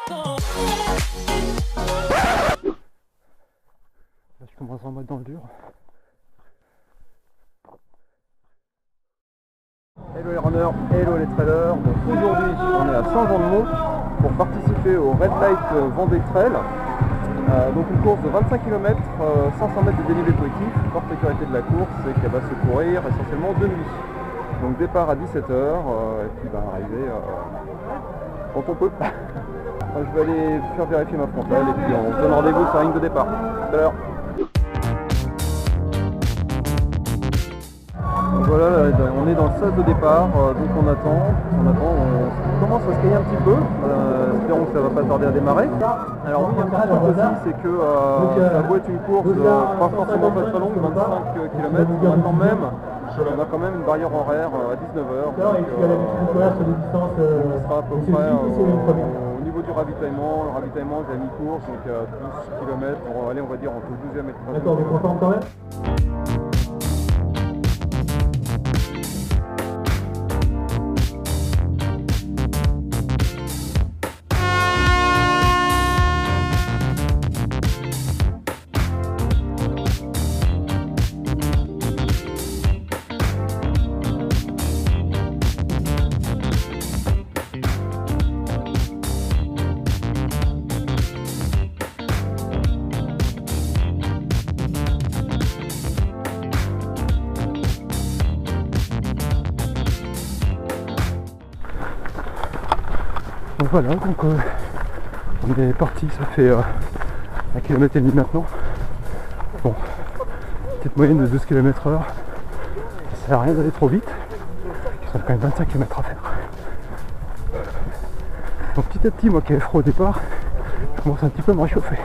Là, je commence à me mettre dans le dur. Hello les runners, hello les trailers. Donc aujourd'hui on est à Saint-Jean-de-Mont pour participer au Red Light Vendée Trail. Donc une course de 25 km, 500 mètres de dénivelé positif. Particularité de la course, c'est qu'elle va se courir essentiellement de nuit. Donc départ à 17h et puis arriver quand on peut. Je vais aller faire vérifier ma frontale et puis on se donne rendez-vous sur la ligne de départ. Tout à l'heure. Donc voilà, on est dans le sas de départ, donc on attend, on commence à se cailler un petit peu, espérons que ça va pas tarder à démarrer. Alors oui, il y a un petit truc aussi, c'est que ça doit être une course pas forcément très longue, 25 km, on a quand même une barrière horaire à 19h, donc on sera à peu près au niveau du ravitaillement, le ravitaillement de la mi-course, donc à 12 km, on va dire entre 12e et 13e. D'accord, on est content quand même. Donc voilà, donc on est parti, ça fait 1,5 km maintenant. Bon, petite moyenne de 12 km/h. Ça sert à rien d'aller trop vite. Il reste quand même 25 km à faire. Donc petit à petit, moi qui avais froid au départ, je commence un petit peu à me réchauffer.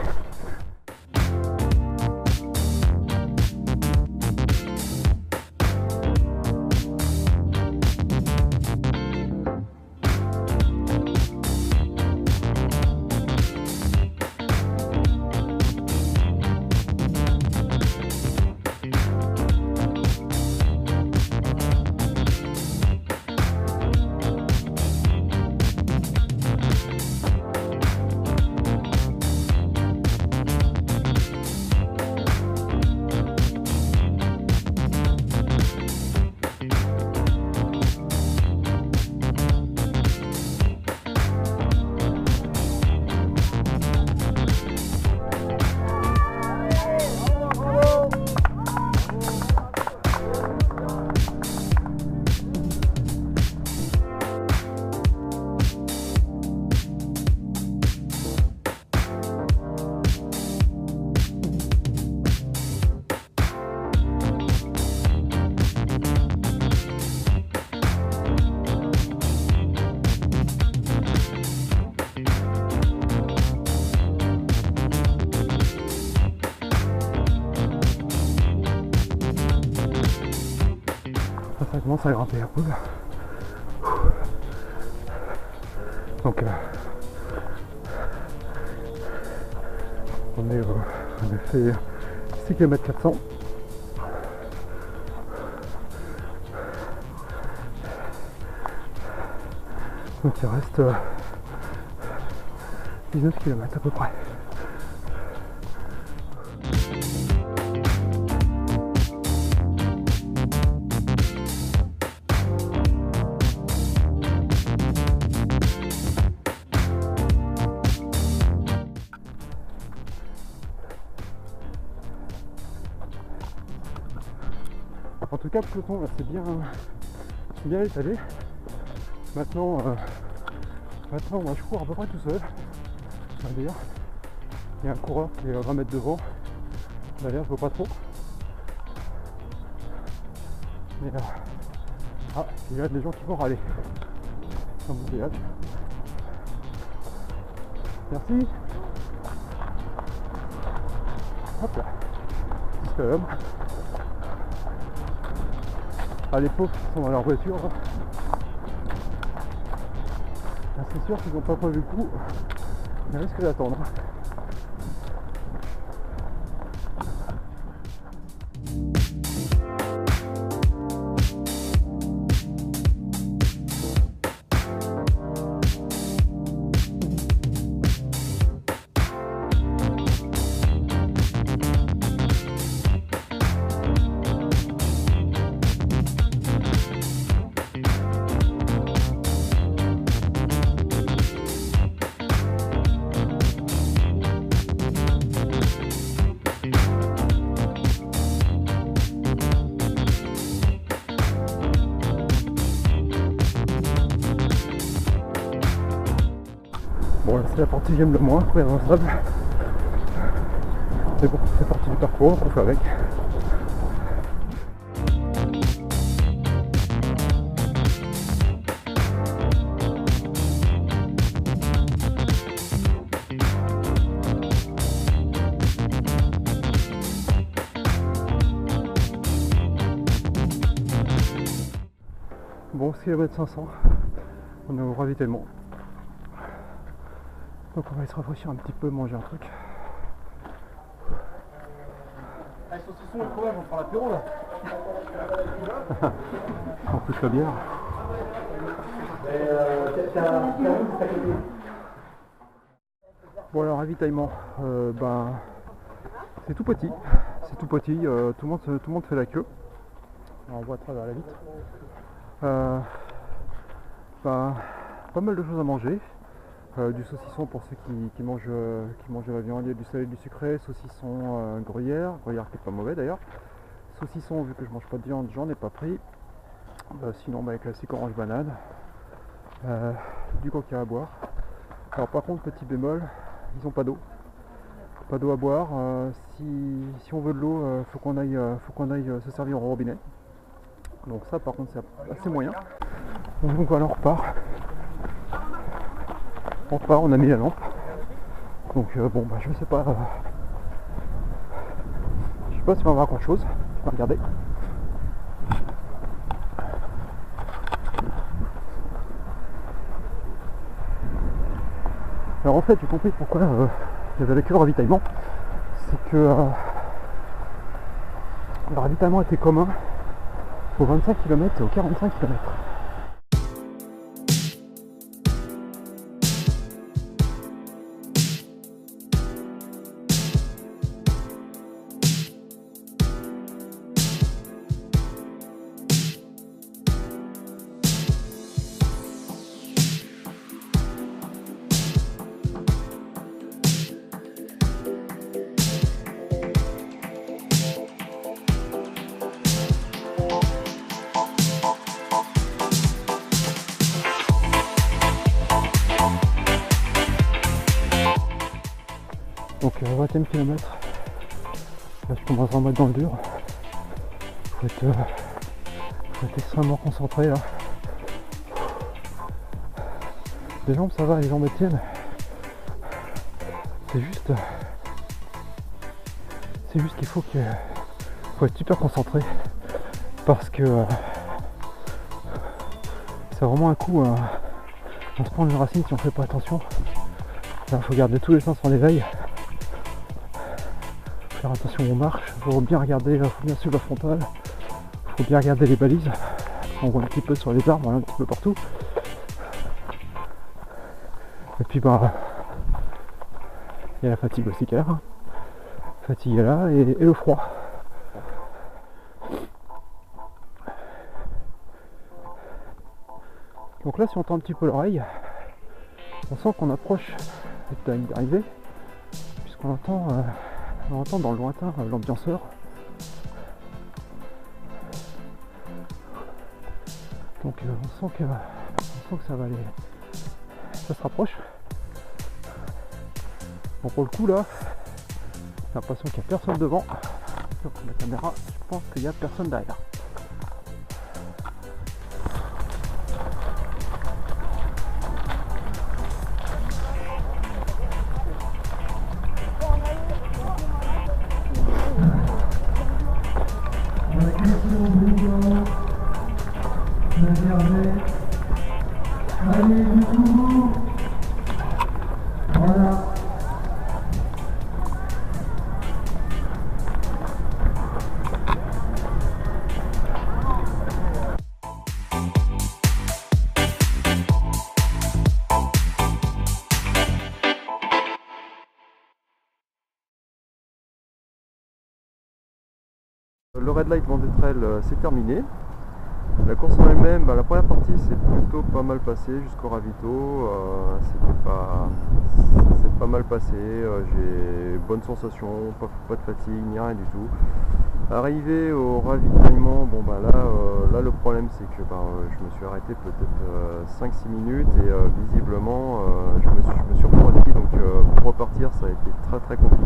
Ça commence à grimper un peu là. Donc on a fait 6 km 400. Donc il reste 19 km à peu près. En tout cas, le peloton, c'est bien étalé. Maintenant, moi, je cours à peu près tout seul. On va dire. Il y a un coureur qui est 20 mètres devant. D'ailleurs, je vois pas trop. Mais il y a des gens qui vont râler. Embouteillage. Merci. Hop là. Petit homme. Les pauvres qui sont dans leur voiture. C'est sûr qu'ils n'ont pas prévu le coup. Ils risquent d'attendre. Bon là c'est la partie que j'aime le moins, courir dans le sable. Mais bon, c'est partie du parcours, on fait avec. Bon, 6 km 500, on est au ravitaillement. Donc on va aller se rafraîchir un petit peu, manger un truc. Ah, les saucissons et le fromage, on prend l'apéro là. En plus la bière. Bon alors ravitaillement, c'est tout petit, tout le monde fait la queue. Alors, on voit à travers la vitre. Pas mal de choses à manger. Du saucisson pour ceux qui mangent de la viande, il y a du salé, du sucré, saucisson gruyère qui est pas mauvais d'ailleurs. Saucisson, vu que je mange pas de viande, j'en ai pas pris. Sinon classique orange banane. Du coca à boire. Alors par contre petit bémol, ils ont pas d'eau. Pas d'eau à boire. Si on veut de l'eau, faut qu'on aille se servir au robinet. Donc ça par contre c'est assez moyen. Donc voilà, on repart, on a mis la lampe. Donc je sais pas si on va voir grand chose. On va regarder. Alors en fait j'ai compris pourquoi il y avait la queue au ravitaillement. C'est que le ravitaillement était commun aux 25 km et aux 45 km. Donc 20e kilomètre, là je commence à me mettre dans le dur. Faut être extrêmement concentré là. Les jambes ça va, les jambes tiennent. C'est juste qu'il faut être super concentré parce que c'est vraiment un coup on se prend une racine si on fait pas attention. Là faut garder tous les sens en éveil. Faire attention où on marche, faut bien regarder, faut bien suivre la frontale, faut bien regarder les balises, on voit un petit peu sur les arbres, un petit peu partout. Et puis il y a la fatigue aussi qui est là, fatigue est là et le froid. Donc là si on tend un petit peu l'oreille, on sent qu'on approche de la ligne d'arrivée, puisqu'on entend dans le lointain l'ambianceur. Donc on sent que ça va aller. Ça se rapproche. Bon pour le coup là, j'ai l'impression qu'il n'y a personne devant. Sur la caméra, je pense qu'il n'y a personne derrière. Allez, du coup, voilà. Le Red Light Vendée Trail c'est terminé. La course en elle-même, la première partie s'est plutôt pas mal passée jusqu'au ravito. C'est pas mal passé. J'ai bonne sensation, pas de fatigue ni rien du tout. Arrivé au ravitaillement, bon bah là le problème c'est que je me suis arrêté peut-être 5-6 minutes et visiblement je me suis refroidi, donc pour repartir ça a été très compliqué.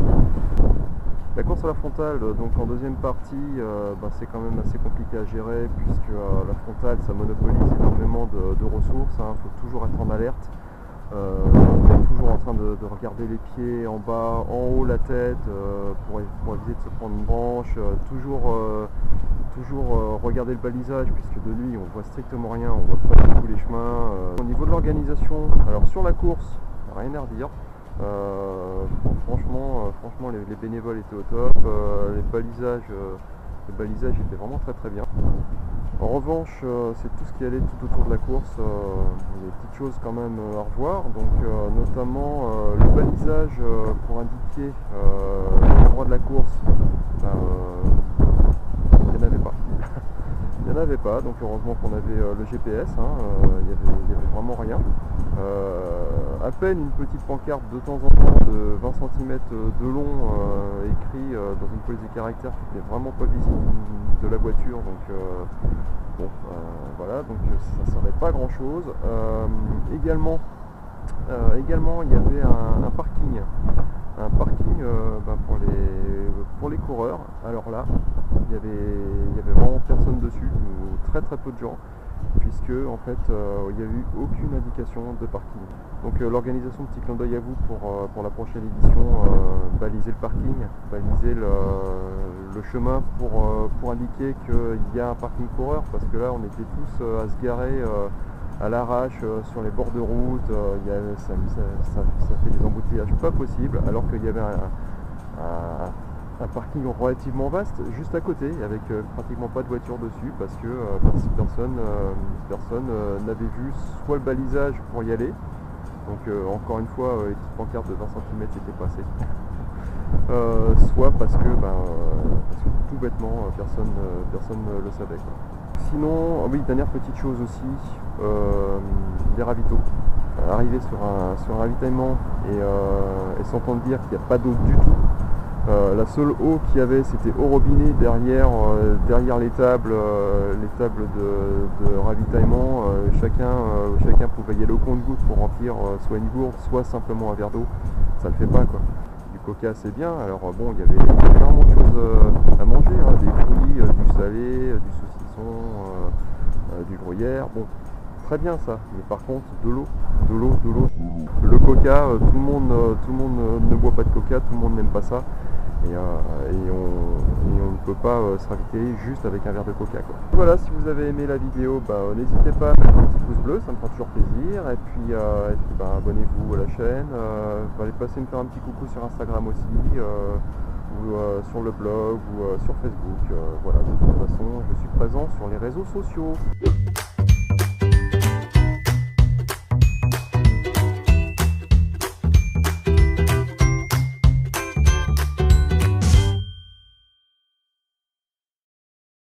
La course à la frontale, donc en deuxième partie, c'est quand même assez compliqué à gérer puisque la frontale ça monopolise énormément de ressources, il faut toujours être en alerte. On est toujours en train de regarder les pieds en bas, en haut la tête pour éviter de se prendre une branche, toujours regarder le balisage puisque de nuit on voit strictement rien, on voit pas du tout les chemins. Au niveau de l'organisation, alors sur la course, rien à redire. Franchement les bénévoles étaient au top, les balisages étaient vraiment très bien. En revanche, c'est tout ce qui allait tout autour de la course, il y a des petites choses quand même à revoir, donc notamment le balisage pour indiquer l'endroit de la course, il n'y en avait pas. Il n'y en avait pas, donc heureusement qu'on avait le GPS, il y avait vraiment rien. À peine une petite pancarte de temps en temps de 20 cm de long écrit dans une police de caractère qui n'était vraiment pas visible de la voiture, donc voilà, donc ça ne servait pas à grand chose. Également il y avait un parking pour les coureurs. Alors là il y avait vraiment personne dessus, ou très peu de gens, puisque en fait il n'y a eu aucune indication de parking. Donc l'organisation, petit clin d'œil à vous pour la prochaine édition, baliser le parking, baliser le chemin pour indiquer qu'il y a un parking coureur, parce que là on était tous à se garer à l'arrache sur les bords de route, ça fait des embouteillages pas possibles, alors qu'il y avait un parking relativement vaste juste à côté, avec pratiquement pas de voiture dessus, parce que personne n'avait vu soit le balisage pour y aller, donc encore une fois les petites pancartes de 20 cm étaient passées, soit parce que tout bêtement personne ne le savait, quoi. Sinon, oui, dernière petite chose aussi, les ravitaux. Arriver sur un ravitaillement et s'entendre dire qu'il n'y a pas d'eau du tout. La seule eau qu'il y avait, c'était au robinet derrière les tables de ravitaillement. Chacun pouvait y aller au compte-gouttes pour remplir soit une gourde, soit simplement un verre d'eau. Ça le fait pas, quoi. Du coca c'est bien, alors bon, il y avait énormément de choses à manger, des fruits, du salé, du saucisson, du gruyère, bon, très bien ça, mais par contre de l'eau. Le coca, tout le monde ne boit pas de coca, tout le monde n'aime pas ça, et on ne peut pas se ravitailler juste avec un verre de coca, quoi. Voilà, si vous avez aimé la vidéo, n'hésitez pas à mettre un petit pouce bleu, ça me fera toujours plaisir, et puis abonnez-vous à la chaîne, allez passer me faire un petit coucou sur Instagram aussi, ou sur le blog, ou sur Facebook, voilà, de toute façon je suis présent sur les réseaux sociaux.